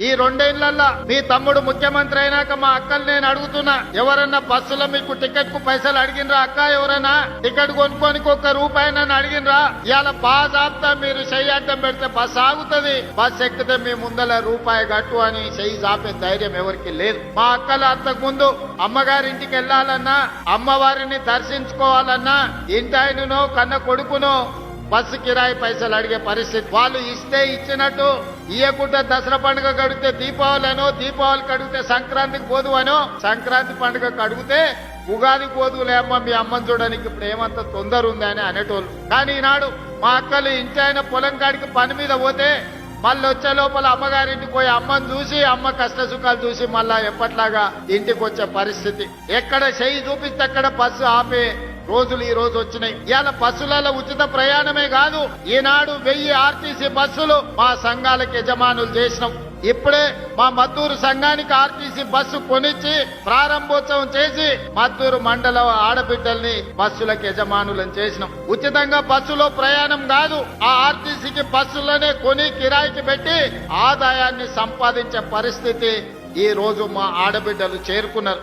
ఈ 2 ఏళ్లలో మీ తమ్ముడు ముఖ్యమంత్రి అయినాక మా అక్కలు నేను అడుగుతున్నా, ఎవరన్నా బస్సులో మీకు టికెట్ కు పైసలు అడిగినరా? అక్క ఎవరైనా టికెట్ కొనుక్కోనికి ₹1 నన్ను అడిగినరా? ఇవాళ బాస్ ఆపుతా మీరు చెయ్యి అడ్డం పెడితే బస్ ఆగుతుంది, బస్ ఎక్కితే మీ ముందల రూపాయి కట్టు అని చెయ్యి చాపే ధైర్యం ఎవరికి లేదు. మా అక్కలు అంతకు ముందు అమ్మగారింటికి వెళ్లాలన్నా, అమ్మవారిని దర్శించుకోవాలన్నా, ఇంటాయనో కన్న కొడుకునో బస్సు కిరాయి పైసలు అడిగే పరిస్థితి. వాళ్ళు ఇస్తే ఇచ్చినట్టు, ఇయ్యకుండా దసరా పండుగ కడిగితే దీపావళినో, దీపావళికి అడిగితే సంక్రాంతికి పోదు అనో, సంక్రాంతి పండుగకు అడిగితే ఉగాది పోదులే అమ్మ మీ అమ్మని చూడడానికి ఇప్పుడు ఏమంత తొందర ఉంది అని అనేటోళ్ళు. కానీ ఈనాడు మా అక్కలు ఇంటి ఆయన పొలం కాడికి పని మీద పోతే మళ్ళీ వచ్చే లోపల అమ్మగారింటికి పోయి అమ్మని చూసి, అమ్మ కష్ట సుఖాలు చూసి మళ్ళా ఎప్పట్లాగా ఇంటికి వచ్చే పరిస్థితి. ఎక్కడ చెయ్యి చూపిస్తే అక్కడ బస్సు ఆపే రోజులు ఈ రోజు వచ్చినాయి. ఇవాళ బస్సులలో ఉచిత ప్రయాణమే కాదు, ఈనాడు 1000 ఆర్టీసీ బస్సులు మా సంఘాలకు యజమానులు చేసినాం. ఇప్పుడే మా మద్దూరు సంఘానికి ఆర్టీసీ బస్సు కొనిచ్చి ప్రారంభోత్సవం చేసి మద్దూరు మండల ఆడబిడ్డల్ని బస్సులకు యజమానులను చేసినాం. ఉచితంగా బస్సులో ప్రయాణం కాదు, ఆ ఆర్టీసీకి బస్సులనే కొని కిరాయికి పెట్టి ఆదాయాన్ని సంపాదించే పరిస్థితి ఈ రోజు మా ఆడబిడ్డలు చేరుకున్నారు.